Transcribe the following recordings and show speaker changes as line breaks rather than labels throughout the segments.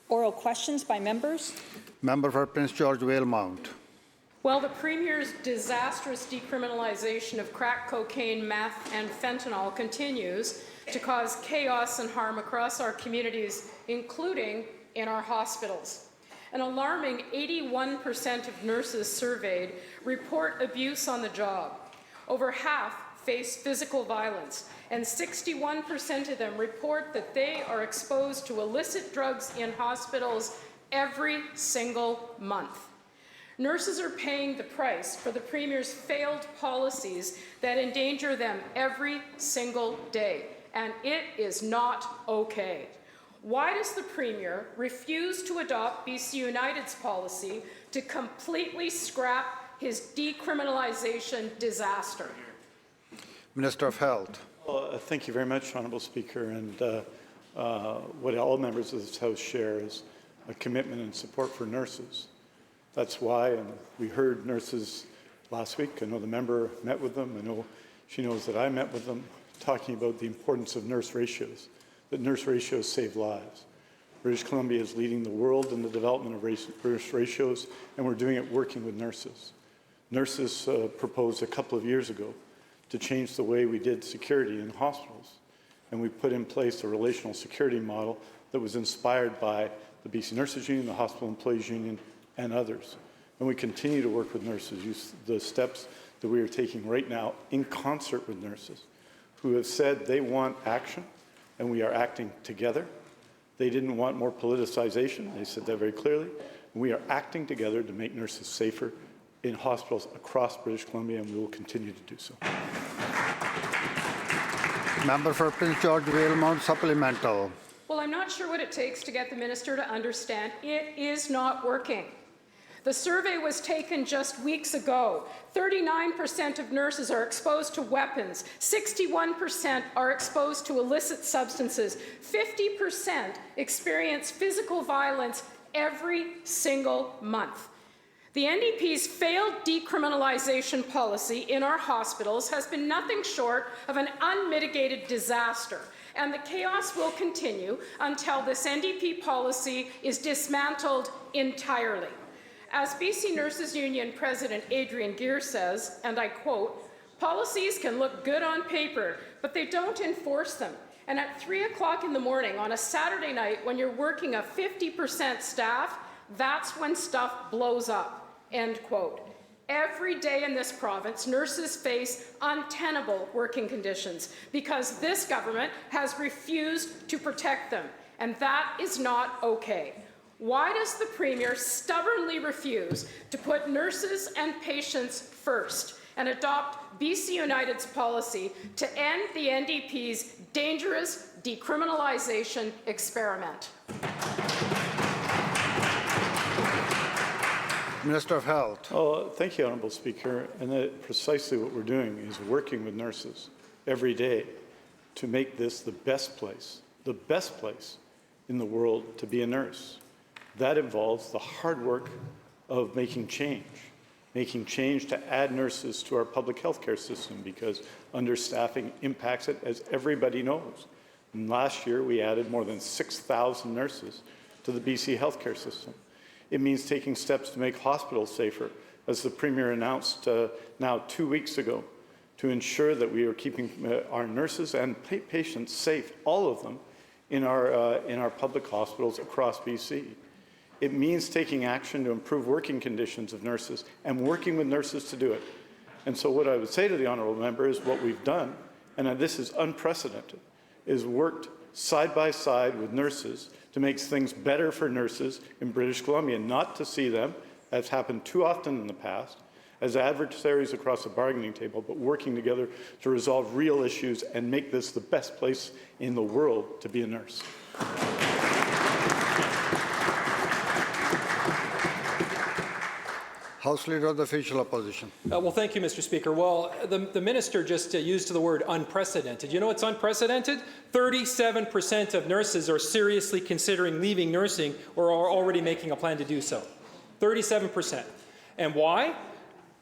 Oral questions by members.
Member for Prince George Valemount.
Well, the Premier's disastrous decriminalization of crack cocaine, meth, and fentanyl continues to cause chaos and harm across our communities, including in our hospitals. An alarming 81% of nurses surveyed report abuse on the job. Over half face physical violence, and 61% of them report that they are exposed to illicit drugs in hospitals every single month. Nurses are paying the price for the Premier's failed policies that endanger them every single day, and it is not okay. Why does the Premier refuse to adopt BC United's policy to completely scrap his decriminalization disaster?
Minister of Health.
Well, thank you very much, Honourable Speaker. And what all members of this House share is a commitment and support for nurses. That's why, and we heard nurses last week. I know the member met with them. I know she knows that I met with them, talking about the importance of nurse ratios, that nurse ratios save lives. British Columbia is leading the world in the development of nurse ratios, and we're doing it working with nurses. Nurses proposed a couple of years ago to change the way we did security in hospitals, and we put in place a relational security model that was inspired by the BC Nurses Union, the Hospital Employees Union, and others. And we continue to work with nurses, use the steps that we are taking right now in concert with nurses who have said they want action, and we are acting together. They didn't want more politicization. They said that very clearly. And we are acting together to make nurses safer in hospitals across British Columbia, and we will continue to do so.
Member for Prince George Valemount supplemental.
Well, I'm not sure what it takes to get the minister to understand it is not working. The survey was taken just weeks ago. 39% of nurses are exposed to weapons. 61% are exposed to illicit substances. 50% experience physical violence every single month. The NDP's failed decriminalization policy in our hospitals has been nothing short of an unmitigated disaster, and the chaos will continue until this NDP policy is dismantled entirely. As BC Nurses Union President Adrian Gear says, and I quote, "Policies can look good on paper, but they don't enforce them. And at 3 o'clock in the morning on a Saturday night when you're working a 50% staff, that's when stuff blows up." End quote. Every day in this province, nurses face untenable working conditions because this government has refused to protect them, and that is not okay. Why does the Premier stubbornly refuse to put nurses and patients first and adopt BC United's policy to end the NDP's dangerous decriminalization experiment?
Minister of Health.
Oh, thank you, Honourable Speaker. And precisely what we're doing is working with nurses every day to make this the best place in the world to be a nurse. That involves the hard work of making change to add nurses to our public health care system because understaffing impacts it, as everybody knows. And last year, we added more than 6,000 nurses to the BC healthcare system. It means taking steps to make hospitals safer, as the Premier announced now 2 weeks ago, to ensure that we are keeping our nurses and patients safe, all of them, in our public hospitals across BC. It means taking action to improve working conditions of nurses and working with nurses to do it. And so what I would say to the honourable member is what we've done, and this is unprecedented, is worked side by side with nurses to make things better for nurses in British Columbia, not to see them, as happened too often in the past, as adversaries across the bargaining table, but working together to resolve real issues and make this the best place in the world to be a nurse.
House Leader of the Official Opposition.
Well, thank you, Mr. Speaker. Well, the minister just used the word unprecedented. You know what's unprecedented? 37% of nurses are seriously considering leaving nursing or are already making a plan to do so. 37%. And why?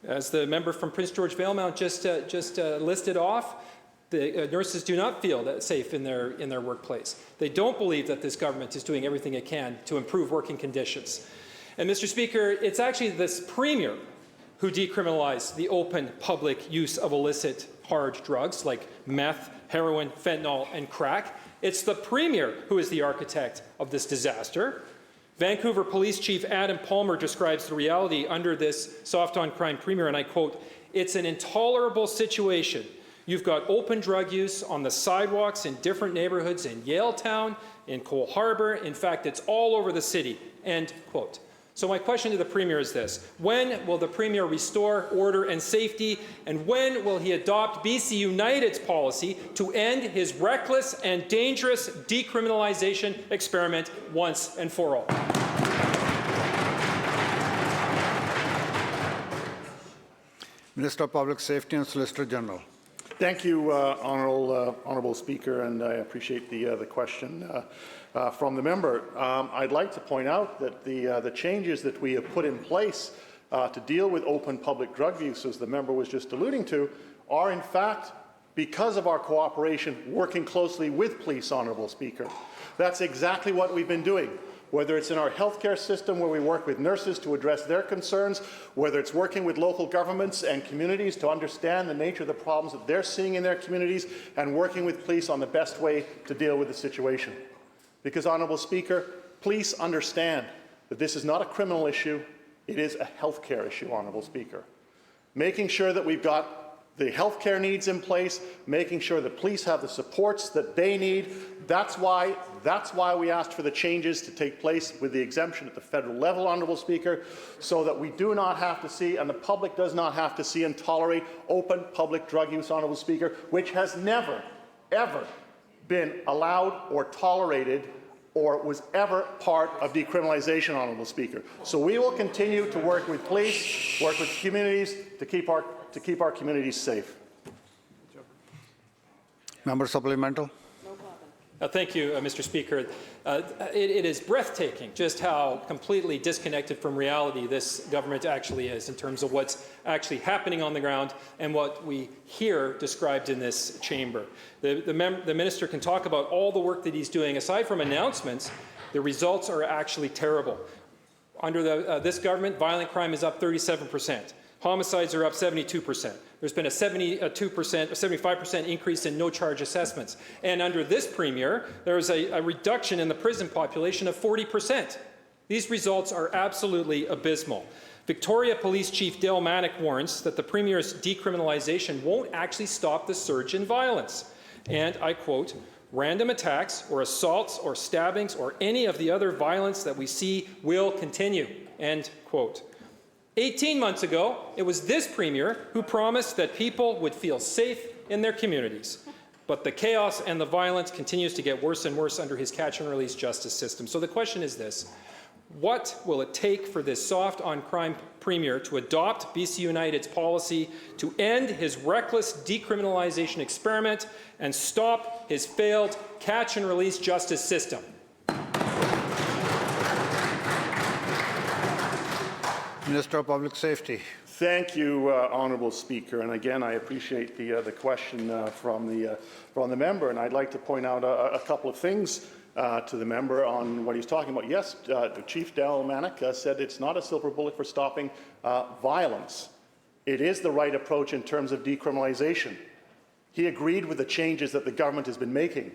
As the member from Prince George Valemount just listed off, The nurses do not feel that safe in their workplace. They don't believe that this government is doing everything it can to improve working conditions. And Mr. Speaker, it's actually this Premier who decriminalized the open public use of illicit hard drugs like meth, heroin, fentanyl, and crack. It's the Premier who is the architect of this disaster. Vancouver Police Chief Adam Palmer describes the reality under this soft-on-crime Premier, and I quote, "It's an intolerable situation. You've got open drug use on the sidewalks in different neighborhoods in Yaletown, in Cole Harbour. In fact, it's all over the city," end quote. So my question to the Premier is this: when will the Premier restore order and safety, and when will he adopt BC United's policy to end his reckless and dangerous decriminalization experiment once and for all?
Minister of Public Safety and Solicitor General.
Thank you, Honourable Speaker, and I appreciate the question from the member. I'd like to point out that the changes that we have put in place to deal with open public drug use, as the member was just alluding to, are in fact, because of our cooperation, working closely with police, Honourable Speaker. That's exactly what we've been doing. Whether it's in our healthcare system where we work with nurses to address their concerns, whether it's working with local governments and communities to understand the nature of the problems that they're seeing in their communities, and working with police on the best way to deal with the situation. Because, Honourable Speaker, police understand that this is not a criminal issue, it is a healthcare issue, Honourable Speaker. Making sure that we've got the healthcare needs in place, making sure that police have the supports that they need. That's why we asked for the changes to take place with the exemption at the federal level, Honourable Speaker, so that we do not have to see, and the public does not have to see and tolerate open public drug use, Honourable Speaker, which has never, ever been allowed or tolerated or was ever part of decriminalization, Honourable Speaker. So we will continue to work with police, work with communities to keep our communities safe.
Member supplemental.
Thank you, Mr. Speaker. It is breathtaking just how completely disconnected from reality this government actually is in terms of what's actually happening on the ground and what we hear described in this chamber. The minister can talk about all the work that he's doing. Aside from announcements, the results are actually terrible. Under this government, violent crime is up 37%. Homicides are up 72%. There's been a 75% increase in no-charge assessments. And under this Premier, there's a reduction in the prison population of 40%. These results are absolutely abysmal. Victoria Police Chief Dale Manick warns that the Premier's decriminalization won't actually stop the surge in violence. And I quote, "Random attacks or assaults or stabbings or any of the other violence that we see will continue," end quote. 18 months ago, it was this Premier who promised that people would feel safe in their communities. But the chaos and the violence continues to get worse and worse under his catch-and-release justice system. So the question is this: what will it take for this soft-on-crime Premier to adopt BC United's policy to end his reckless decriminalization experiment and stop his failed catch-and-release justice system?
Minister of Public Safety.
Thank you, Honourable Speaker. And again, I appreciate the question from the member. And I'd like to point out a couple of things to the member on what he's talking about. Yes, Chief Dale Manick said it's not a silver bullet for stopping violence. It is the right approach in terms of decriminalization. He agreed with the changes that the government has been making,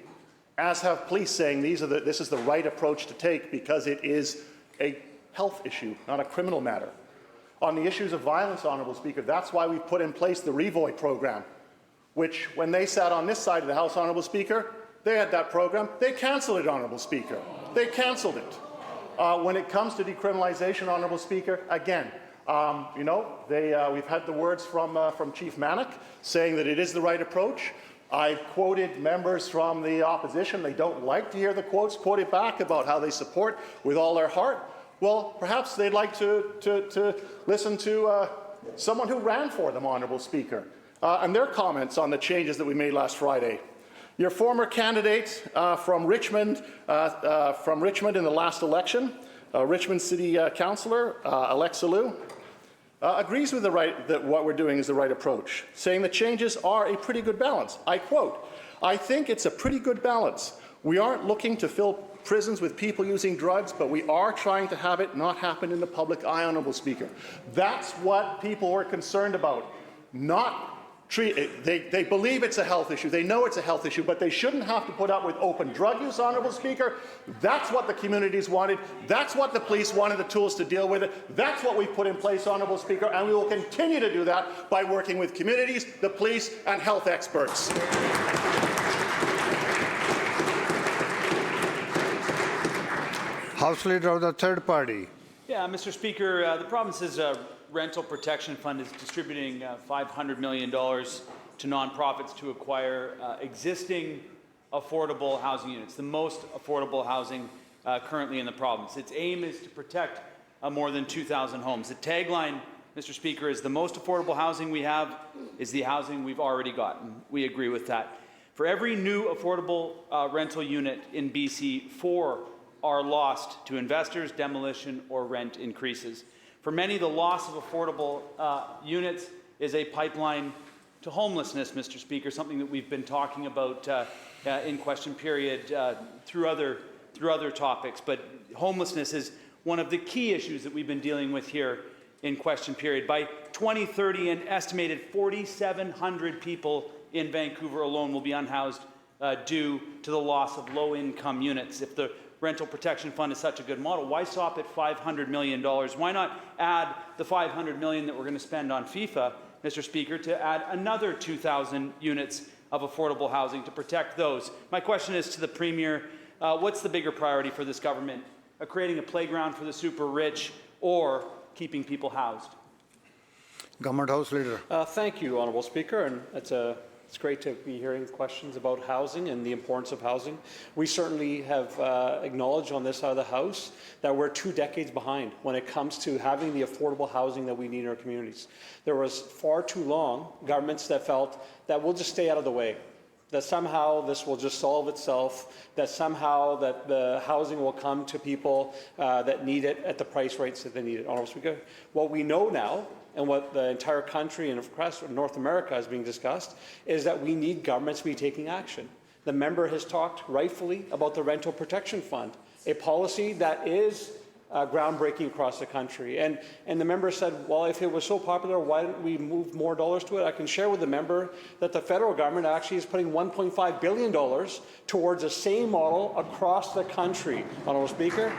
as have police, saying this is the right approach to take because it is a health issue, not a criminal matter. On the issues of violence, Honourable Speaker, that's why we've put in place the Revoy program, which, when they sat on this side of the House, Honourable Speaker, they had that program. They cancelled it, Honourable Speaker. They cancelled it. When it comes to decriminalization, Honourable Speaker, again, we've had the words from Chief Manick saying that it is the right approach. I quoted members from the opposition. They don't like to hear the quotes quoted back about how they support with all their heart. Well, perhaps they'd like to listen to someone who ran for them, Honourable Speaker, and their comments on the changes that we made last Friday. Your former candidate from Richmond in the last election, Richmond City Councillor Alexa Liu, agrees with that what we're doing is the right approach, saying the changes are a pretty good balance. I quote, "I think it's a pretty good balance. We aren't looking to fill prisons with people using drugs, but we are trying to have it not happen in the public eye, Honourable Speaker." That's what people were concerned about. They believe it's a health issue. They know it's a health issue, but they shouldn't have to put up with open drug use, Honourable Speaker. That's what the communities wanted. That's what the police wanted, the tools to deal with it. That's what we've put in place, Honourable Speaker, and we will continue to do that by working with communities, the police, and health experts.
House Leader of the Third Party.
Yeah, Mr. Speaker, the province's rental protection fund is distributing $500 million to nonprofits to acquire existing affordable housing units, the most affordable housing currently in the province. Its aim is to protect more than 2,000 homes. The tagline, Mr. Speaker, is the most affordable housing we have is the housing we've already gotten. We agree with that. For every new affordable rental unit in BC, 4 are lost to investors, demolition, or rent increases. For many, the loss of affordable units is a pipeline to homelessness, Mr. Speaker, something that we've been talking about in question period through other topics. But homelessness is one of the key issues that we've been dealing with here in question period. By 2030, an estimated 4,700 people in Vancouver alone will be unhoused due to the loss of low-income units. If the Rental Protection Fund is such a good model, why stop at $500 million? Why not add the $500 million that we're going to spend on FIFA, Mr. Speaker, to add another 2,000 units of affordable housing to protect those? My question is to the Premier, what's the bigger priority for this government, creating a playground for the super rich or keeping people housed?
Government House Leader.
Thank you, Honourable Speaker, and it's great to be hearing questions about housing and the importance of housing. We certainly have acknowledged on this side of the House that we're 2 decades behind when it comes to having the affordable housing that we need in our communities. There was far too long governments that felt that we'll just stay out of the way, that somehow this will just solve itself, that somehow that the housing will come to people that need it at the price rates that they need it. Honourable Speaker, what we know now, and what the entire country and across North America is being discussed, is that we need governments to be taking action. The member has talked rightfully about the Rental Protection Fund, a policy that is groundbreaking across the country. And the member said, well, if it was so popular, why didn't we move more dollars to it? I can share with the member that the federal government actually is putting $1.5 billion towards the same model across the country. Honourable Speaker,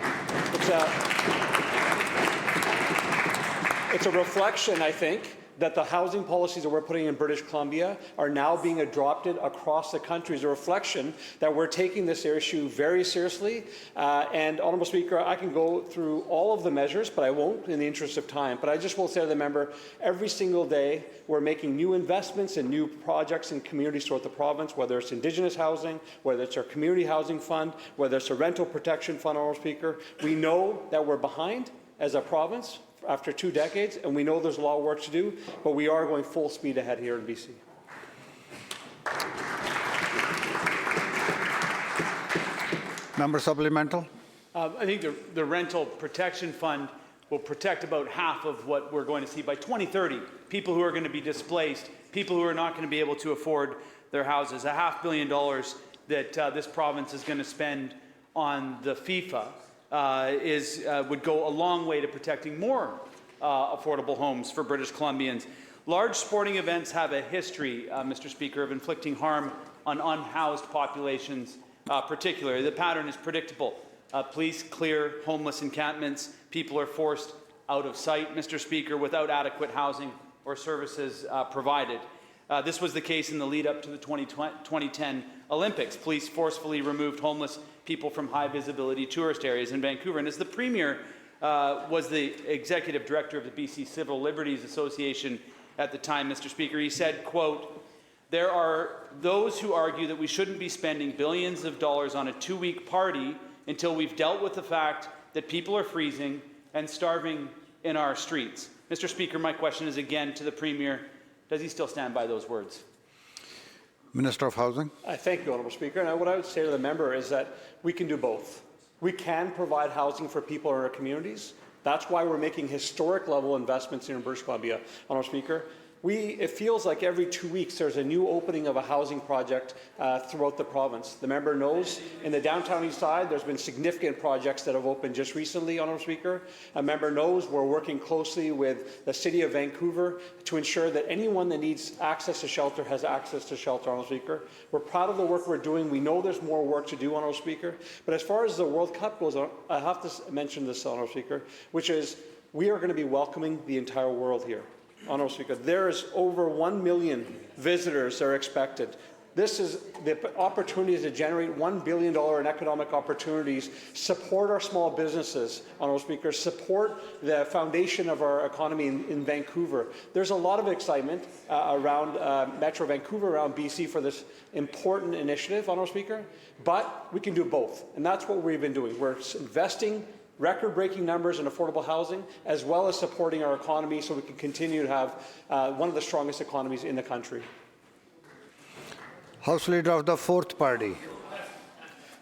it's a reflection, I think, that the housing policies that we're putting in British Columbia are now being adopted across the country. It's a reflection that we're taking this issue very seriously. And, Honourable Speaker, I can go through all of the measures, but I won't in the interest of time. But I just will say to the member, every single day we're making new investments and new projects in communities throughout the province, whether it's Indigenous housing, whether it's our Community Housing Fund, whether it's a Rental Protection Fund, Honourable Speaker. We know that we're behind as a province after 2 decades, and we know there's a lot of work to do, but we are going full speed ahead here in BC.
Member Supplemental.
I think the Rental Protection Fund will protect about half of what we're going to see by 2030. People who are going to be displaced, people who are not going to be able to afford their houses. $500 million that this province is going to spend on the FIFA would go a long way to protecting more affordable homes for British Columbians. Large sporting events have a history, Mr. Speaker, of inflicting harm on unhoused populations particularly. The pattern is predictable. Police clear homeless encampments. People are forced out of sight, Mr. Speaker, without adequate housing or services provided. This was the case in the lead up to the 2010 Olympics. Police forcefully removed homeless people from high-visibility tourist areas in Vancouver. And as the Premier was the Executive Director of the BC Civil Liberties Association at the time, Mr. Speaker, he said, quote, "There are those who argue that we shouldn't be spending billions of dollars on a 2-week party until we've dealt with the fact that people are freezing and starving in our streets." Mr. Speaker, my question is again to the Premier. Does he still stand by those words?
Minister of Housing.
I thank you, Honourable Speaker. And what I would say to the member is that we can do both. We can provide housing for people in our communities, That's why we're making historic level investments here in British Columbia, Honourable Speaker. It feels like every 2 weeks there's a new opening of a housing project throughout the province. The member knows in the downtown east side there's been significant projects that have opened just recently, Honourable Speaker. A member knows we're working closely with the City of Vancouver to ensure that anyone that needs access to shelter has access to shelter, Honourable Speaker. We're proud of the work we're doing. We know there's more work to do, Honourable Speaker. But as far as the World Cup goes, I have to mention this, Honourable Speaker, which is we are going to be welcoming the entire world here. Honourable Speaker, there is over 1 million visitors that are expected. This is the opportunity to generate $1 billion in economic opportunities, support our small businesses, Honourable Speaker, support the foundation of our economy in Vancouver. There's a lot of excitement around Metro Vancouver, around BC for this important initiative, Honourable Speaker, but we can do both, and that's what we've been doing. We're investing record-breaking numbers in affordable housing, as well as supporting our economy so we can continue to have one of the strongest economies in the country.
House Leader of the Fourth Party.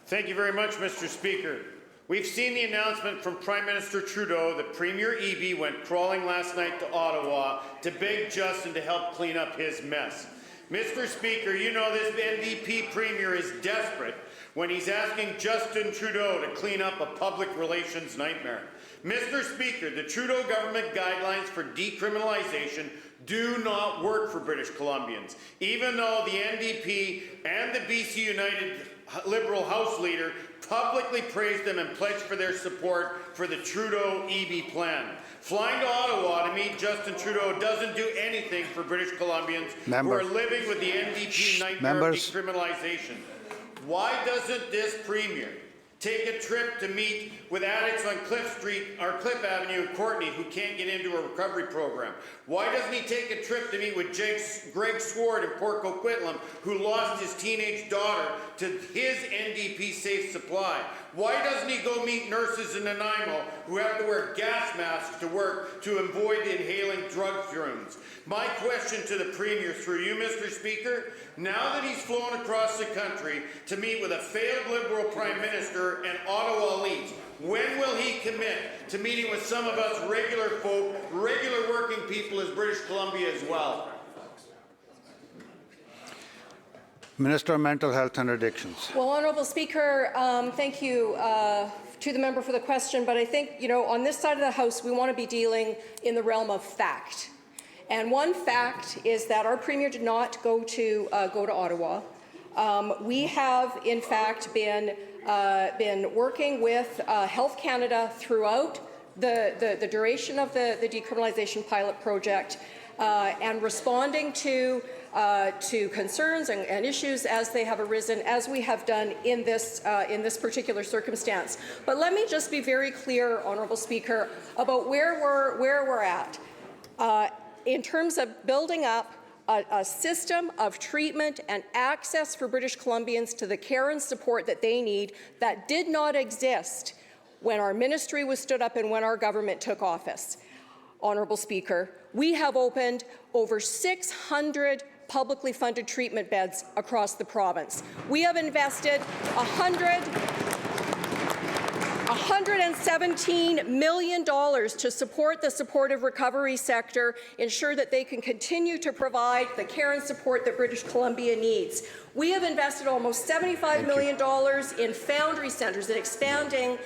Thank you very much, Mr. Speaker. We've seen the announcement from Prime Minister Trudeau that Premier Eby went crawling last night to Ottawa to beg Justin to help clean up his mess. Mr. Speaker, you know this NDP Premier is desperate when he's asking Justin Trudeau to clean up a public relations nightmare. Mr. Speaker, the Trudeau government guidelines for decriminalization do not work for British Columbians, even though the NDP and the BC United Liberal House Leader publicly praised them and pledged for their support for the Trudeau-Eby plan. Flying to Ottawa to meet Justin Trudeau doesn't do anything for British Columbians who are living with the NDP nightmare of decriminalization. Why doesn't this Premier take a trip to meet with addicts on Cliff Avenue in Courtenay who can't get into a recovery program? Why doesn't he take a trip to meet with Greg Swart in Port Coquitlam, who lost his teenage daughter to his NDP Safe Supply? Why doesn't he go meet nurses in Nanaimo who have to wear gas masks to work to avoid inhaling drug fumes? My question to the Premier, through you, Mr. Speaker, now that he's flown across the country to meet with a failed Liberal Prime Minister and Ottawa elites, when will he commit to meeting with some of us regular folk, regular working people as British Columbia as well?
Minister of Mental Health and Addictions.
Well, Honourable Speaker, thank you to the member for the question, but I think, on this side of the House, we want to be dealing in the realm of fact. And one fact is that our Premier did not go to Ottawa. We have, in fact, been working with Health Canada throughout the duration of the decriminalization pilot project and responding to concerns and issues as they have arisen, as we have done in this particular circumstance. But let me just be very clear, Honourable Speaker, about where we're at. In terms of building up a system of treatment and access for British Columbians to the care and support that they need that did not exist when our ministry was stood up and when our government took office. Honourable Speaker, we have opened over 600 publicly funded treatment beds across the province. We have invested $117 million to support the supportive recovery sector, ensure that they can continue to provide the care and support that British Columbia needs. We have invested almost $75 million in foundry centres and expanding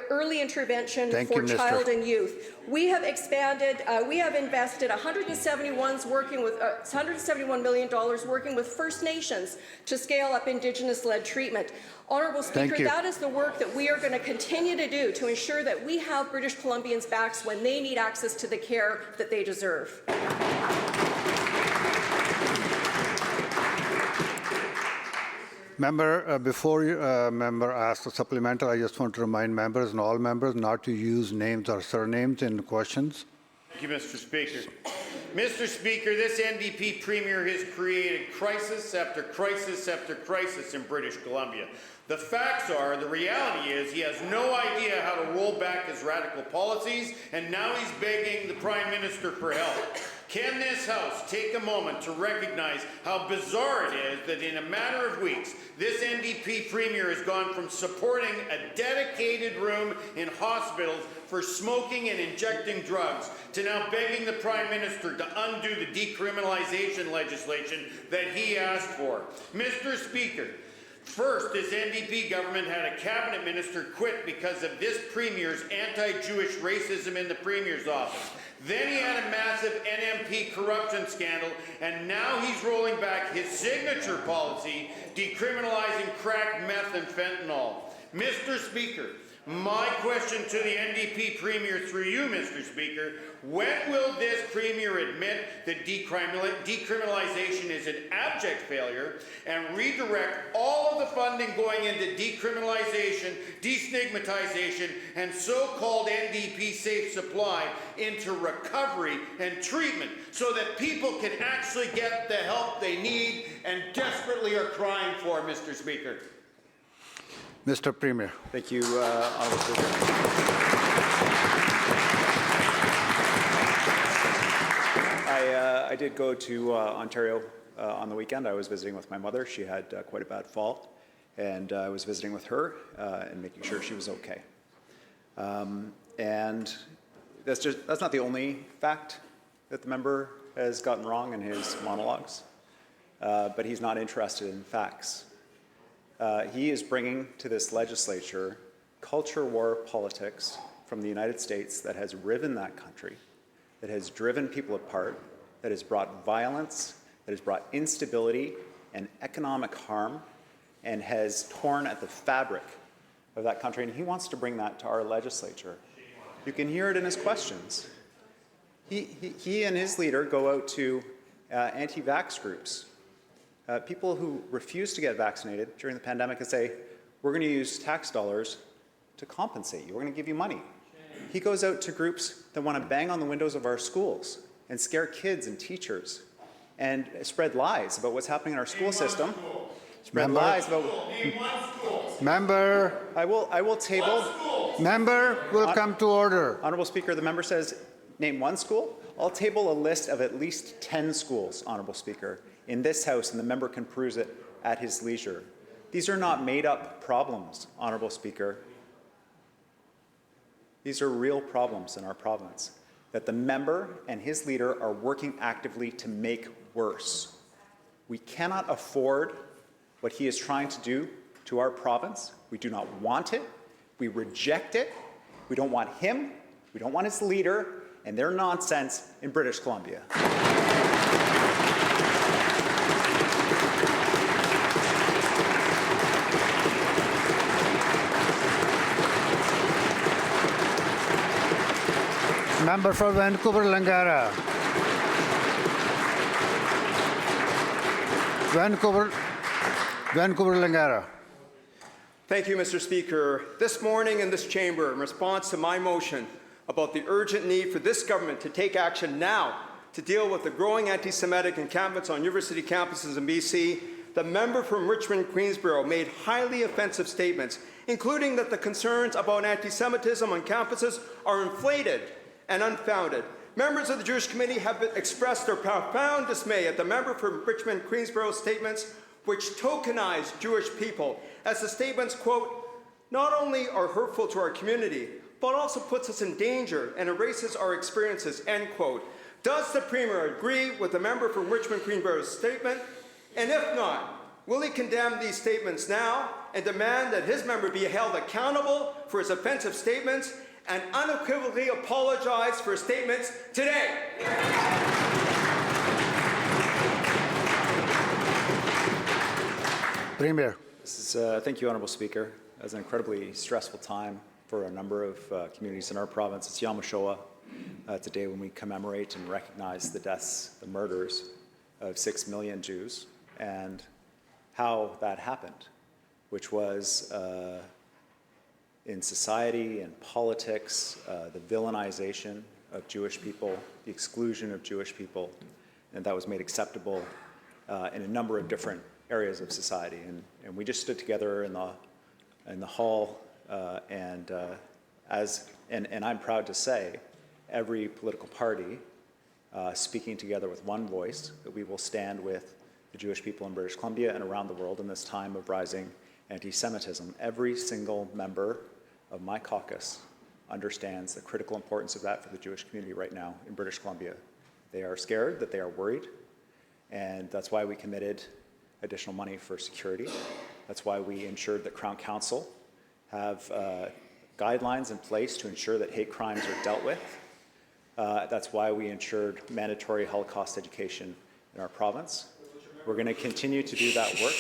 early intervention for child and youth. We have expanded, we have invested $171 million working with First Nations to scale up Indigenous-led treatment. Honourable Speaker, that is the work that we are going to continue to do to ensure that we have British Columbians' backs when they need access to the care that they deserve.
Member, before member asks a supplemental, I just want to remind members and all members not to use names or surnames in questions.
Thank you, Mr. Speaker. Mr. Speaker, this NDP Premier has created crisis after crisis after crisis in British Columbia. The facts are, the reality is, he has no idea how to roll back his radical policies, and now he's begging the Prime Minister for help. Can this House take a moment to recognize how bizarre it is that in a matter of weeks, this NDP Premier has gone from supporting a dedicated room in hospitals for smoking and injecting drugs to now begging the Prime Minister to undo the decriminalization legislation that he asked for? Mr. Speaker, first, this NDP government had a cabinet minister quit because of this Premier's anti-Jewish racism in the Premier's office. Then he had a massive NMP corruption scandal, and now he's rolling back his signature policy, decriminalizing crack, meth, and fentanyl. Mr. Speaker, my question to the NDP Premier through you, Mr. Speaker, when will this Premier admit that decriminalization is an abject failure and redirect all of the funding going into decriminalization, destigmatization, and so-called NDP safe supply into recovery and treatment so that people can actually get the help they need and desperately are crying for, Mr. Speaker?
Mr. Premier.
Thank you, Honourable Speaker. I did go to Ontario on the weekend. I was visiting with my mother. She had quite a bad fall, and I was visiting with her and making sure she was okay. And that's not the only fact that the member has gotten wrong in his monologues, but he's not interested in facts. He is bringing to this legislature culture war politics from the United States that has riven that country, that has driven people apart, that has brought violence, that has brought instability and economic harm, and has torn at the fabric of that country. And he wants to bring that to our legislature. You can hear it in his questions. He and his leader go out to anti-vax groups, people who refuse to get vaccinated during the pandemic, and say, we're going to use tax dollars to compensate you. We're going to give you money. He goes out to groups that want to bang on the windows of our schools and scare kids and teachers and spread lies about what's happening in our school system. Spread lies about...
Member.
I will table...
Member will come to order.
Honourable Speaker, the member says, name one school. I'll table a list of at least 10 schools, Honourable Speaker, in this House, and the member can peruse it at his leisure. These are not made-up problems, Honourable Speaker. These are real problems in our province that the member and his leader are working actively to make worse. We cannot afford what he is trying to do to our province. We do not want it. We reject it. We don't want him. We don't want his leader and their nonsense in British Columbia.
Member for Vancouver-Langara. Vancouver-Langara.
Thank you, Mr. Speaker. This morning in this chamber, in response to my motion about the urgent need for this government to take action now to deal with the growing anti-Semitic encampments on university campuses in BC, the member from Richmond-Queensborough made highly offensive statements, including that the concerns about anti-Semitism on campuses are inflated and unfounded. Members of the Jewish Committee have expressed their profound dismay at the member from Richmond-Queensborough's statements, which tokenize Jewish people, as the statements, quote, not only are hurtful to our community, but also puts us in danger and erases our experiences, end quote. Does the Premier agree with the member from Richmond-Queensborough's statement? And if not, will he condemn these statements now and demand that his member be held accountable for his offensive statements and unequivocally apologize for his statements today?
Premier.
Thank you, Honourable Speaker. It was an incredibly stressful time for a number of communities in our province. It's Yom HaShoah. It's a day when we commemorate and recognize the deaths, the murders of 6 million Jews, and how that happened, which was in society and politics, the villainization of Jewish people, the exclusion of Jewish people, and that was made acceptable in a number of different areas of society. And we just stood together in the hall, and I'm proud to say every political party speaking together with one voice, that we will stand with the Jewish people in British Columbia and around the world in this time of rising anti-Semitism. Every single member of my caucus understands the critical importance of that for the Jewish community right now in British Columbia. They are scared, that they are worried, and that's why we committed additional money for security. That's why we ensured that Crown Council have guidelines in place to ensure that hate crimes are dealt with. That's why we ensured mandatory Holocaust education in our province. We're going to continue to do that work.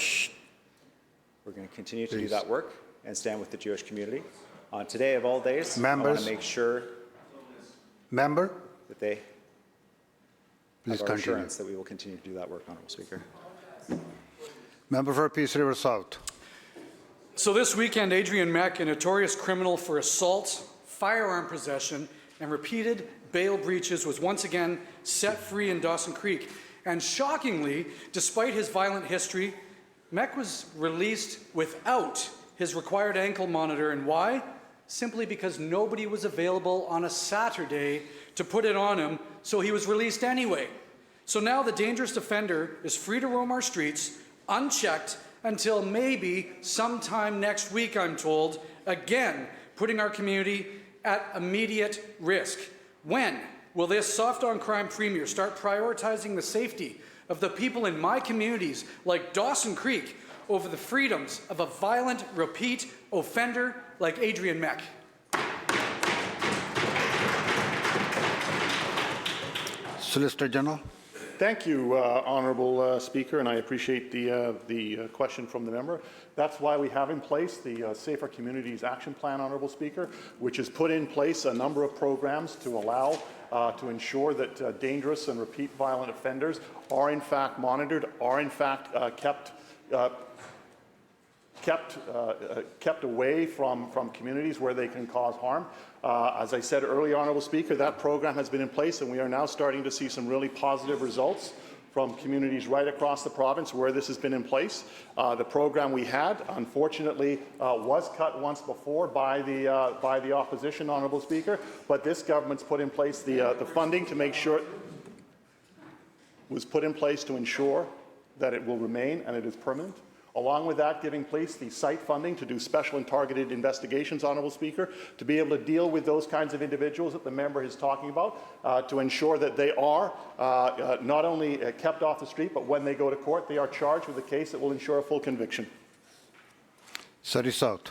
We're going to continue to do that work and stand with the Jewish community. On today of all days, I want to make sure that they have our assurance that we will continue to do that work, Honourable Speaker.
Member for Peace River South.
So this weekend, Adrian Mack, a notorious criminal for assault, firearm possession, and repeated bail breaches, was once again set free in Dawson Creek. And shockingly, despite his violent history, Mack was released without his required ankle monitor. And why? Simply because nobody was available on a Saturday to put it on him, so he was released anyway. So now the dangerous offender is free to roam our streets, unchecked, until maybe sometime next week, I'm told, again, putting our community at immediate risk. When will this soft-on-crime premier start prioritizing the safety of the people in my communities like Dawson Creek over the freedoms of a violent repeat offender like Adrian Mack?
Solicitor General.
Thank you, Honourable Speaker, and I appreciate the question from the member. That's why we have in place the Safer Communities Action Plan, Honourable Speaker, which has put in place a number of programs to allow to ensure that dangerous and repeat violent offenders are in fact monitored, are in fact kept away from communities where they can cause harm. As I said earlier, Honourable Speaker, that program has been in place, and we are now starting to see some really positive results from communities right across the province where this has been in place. The program we had, unfortunately, was cut once before by the opposition, Honourable Speaker, but this government's put in place the funding to make sure was put in place to ensure that it will remain and it is permanent. Along with that, giving police the site funding to do special and targeted investigations, Honourable Speaker, to be able to deal with those kinds of individuals that the member is talking about, to ensure that they are not only kept off the street, but when they go to court, they are charged with a case that will ensure a full conviction.
Surrey South.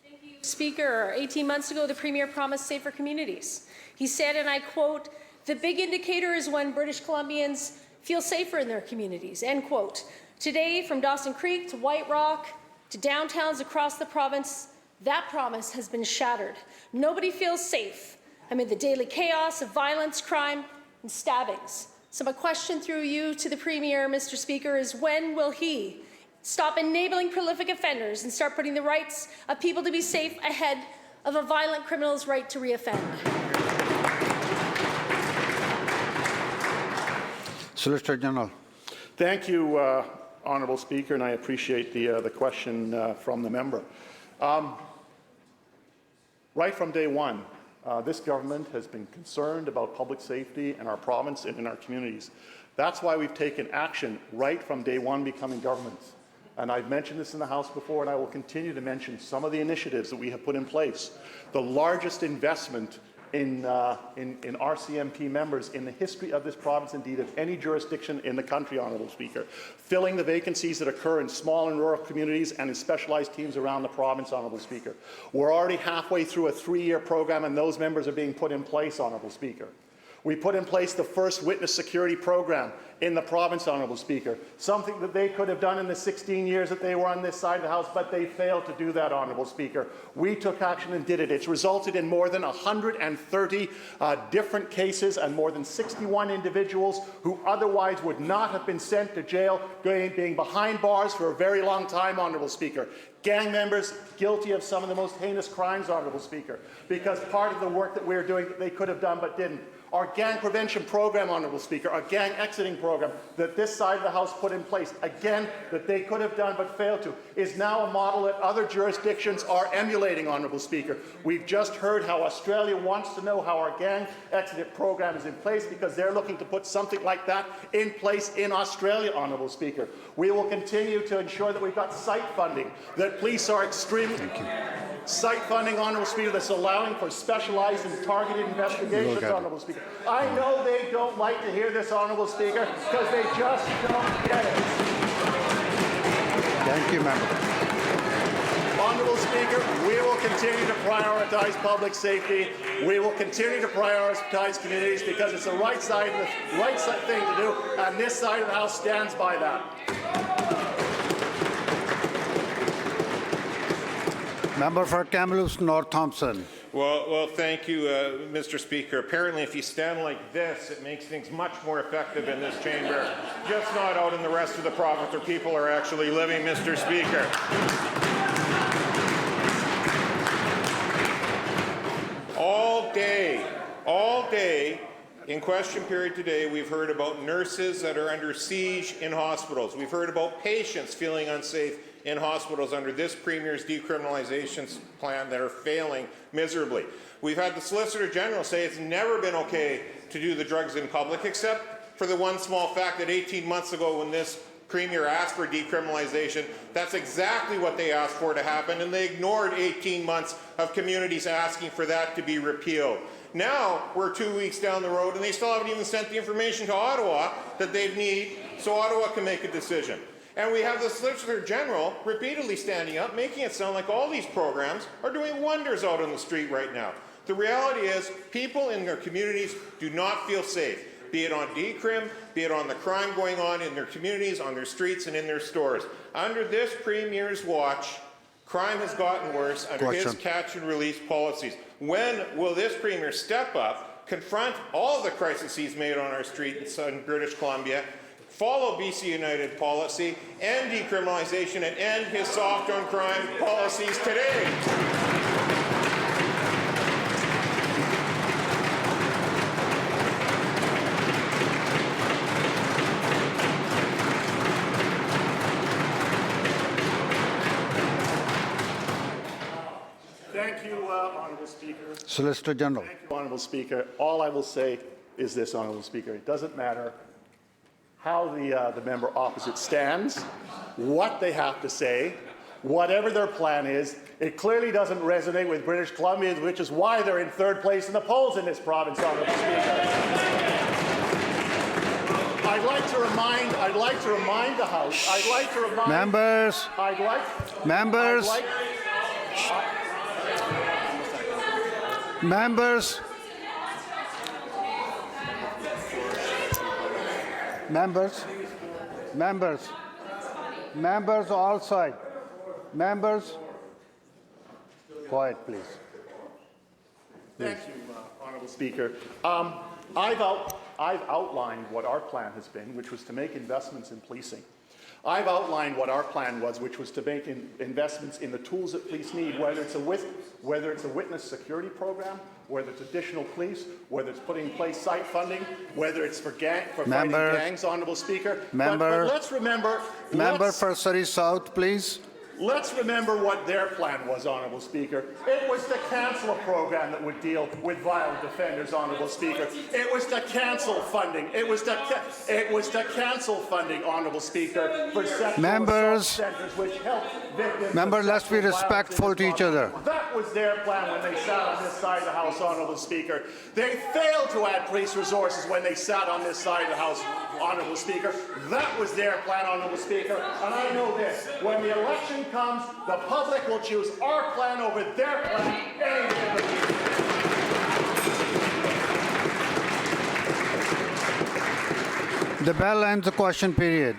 Thank you, Speaker. 18 months ago, the Premier promised safer communities. He said, and I quote, "The big indicator is when British Columbians feel safer in their communities," end quote. Today, from Dawson Creek to White Rock to downtowns across the province, that promise has been shattered. Nobody feels safe amid the daily chaos of violence, crime, and stabbings. So my question through you to the Premier, Mr. Speaker, is when will he stop enabling prolific offenders and start putting the rights of people to be safe ahead of a violent criminal's right to reoffend?
Solicitor General.
Thank you, Honourable Speaker, and I appreciate the question from the member. Right from day one, this government has been concerned about public safety in our province and in our communities. That's why we've taken action right from day one becoming government. And I've mentioned this in the House before, and I will continue to mention some of the initiatives that we have put in place. The largest investment in RCMP members in the history of this province, indeed of any jurisdiction in the country, Honourable Speaker. Filling the vacancies that occur in small and rural communities and in specialised teams around the province, Honourable Speaker. We're already halfway through a 3-year program, and those members are being put in place, Honourable Speaker. We put in place the first witness security program in the province, Honourable Speaker, something that they could have done in the 16 years that they were on this side of the House, but they failed to do that, Honourable Speaker. We took action and did it. It's resulted in more than 130 different cases and more than 61 individuals who otherwise would not have been sent to jail, being behind bars for a very long time, Honourable Speaker. Gang members guilty of some of the most heinous crimes, Honourable Speaker, because part of the work that we're doing that they could have done but didn't. Our gang prevention program, Honourable Speaker, our gang exiting program that this side of the House put in place, again, that they could have done but failed to, is now a model that other jurisdictions are emulating, Honourable Speaker. We've just heard how Australia wants to know how our gang exit program is in place because they're looking to put something like that in place in Australia, Honourable Speaker. We will continue to ensure that we've got site funding, that police are extremely... Site funding, Honourable Speaker, that's allowing for specialized and targeted investigations, Honourable Speaker. I know they don't like to hear this, Honourable Speaker, because they just don't get it.
Thank you, member.
Honourable Speaker, we will continue to prioritize public safety. We will continue to prioritize communities because it's the right thing to do, and this side of the House stands by that.
Member for Kamloops North Thompson.
Well, thank you, Mr. Speaker. Apparently, if you stand like this, it makes things much more effective in this chamber. Just not out in the rest of the province where people are actually living, Mr. Speaker. All day, in question period today, we've heard about nurses that are under siege in hospitals. We've heard about patients feeling unsafe in hospitals under this Premier's decriminalization plan that are failing miserably. We've had the Solicitor General say it's never been okay to do the drugs in public, except for the one small fact that 18 months ago when this Premier asked for decriminalization, that's exactly what they asked for to happen, and they ignored 18 months of communities asking for that to be repealed. Now, we're 2 weeks down the road, and they still haven't even sent the information to Ottawa that they need so Ottawa can make a decision. And we have the Solicitor General repeatedly standing up, making it sound like all these programs are doing wonders out on the street right now. The reality is, people in their communities do not feel safe, be it on decrim, be it on the crime going on in their communities, on their streets, and in their stores. Under this Premier's watch, crime has gotten worse under his catch-and-release policies. When will this Premier step up, confront all the crises he's made on our streets in British Columbia, follow BC United policy, end decriminalization, and end his soft on crime policies today?
Thank you, Honourable Speaker.
Solicitor General.
Thank you, Honourable Speaker. All I will say is this, Honourable Speaker. It doesn't matter how the member opposite stands, what they have to say, whatever their plan is. It clearly doesn't resonate with British Columbians, which is why they're in third place in the polls in this province, Honourable Speaker. I'd like to remind the House.
Members. Members all side. Members, quiet, please.
Thank you, Honourable Speaker. I've outlined what our plan has been, which was to make investments in policing. I've outlined what our plan was, which was to make investments in the tools that police need, whether it's a witness security program, whether it's additional police, whether it's putting in place site funding, whether it's for fighting gangs, Honourable Speaker. But let's remember...
Member for Surrey South, please.
Let's remember what their plan was, Honourable Speaker. It was to cancel a program that would deal with violent offenders, Honourable Speaker. It was to cancel funding. It was to cancel funding, Honourable Speaker, for sexual assault centres which help victims.
Member, let's be respectful to each other.
That was their plan when they sat on this side of the House, Honourable Speaker. They failed to add police resources when they sat on this side of the House, Honourable Speaker. That was their plan, Honourable Speaker. And I know this, when the election comes, the public will choose our plan over their plan any day of the week.
The bell ends the question period.